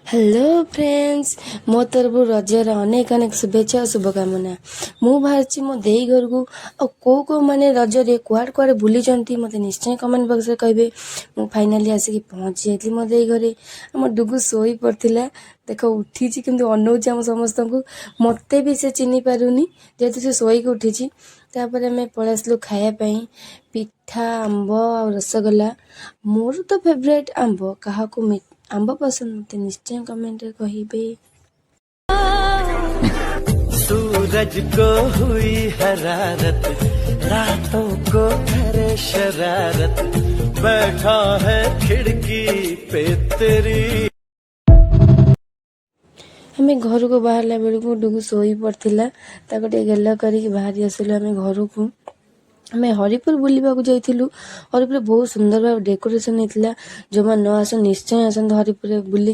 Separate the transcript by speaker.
Speaker 1: Hello friends मो तरफ Roger अनेक अनेक शुभेच्छा और शुभकामना। मु बाहर मो देई घर को कौ मैंने रजरे कुआड़ कुआड़े बुली मत निश्चय कमेंट बॉक्स में कहे। मु फाइनाली आसिक पहुँची जाइली मो देई घरे। आम डुगु शोई पड़ता देख उठी कि अनौची आम समस्त को मत भी से चिन्ह पारुनी जेहेतु से शोक उठी। तापर आम पलि आसलु खायापी पिठा आंब आ रसगोला। मोर तो फेवरेट आंब क्या आंब पसंद मत निश्चय कमेंट कहे।
Speaker 2: सूरज को हुई हरारत, रातों को करे शरारत, बैठा है खिड़की पे तेरी।
Speaker 1: हमें घर को बाहर बेलू डुगु शोई पड़ता गेल कर बाहरी आसलु आम घर को। आम हरिपुर बुलवाक जाइलु। हरिपुर बहुत सुंदर भाव डेकोरेशन होता। जो मैंने न आस निश्चय आसत हरिपुर बुल।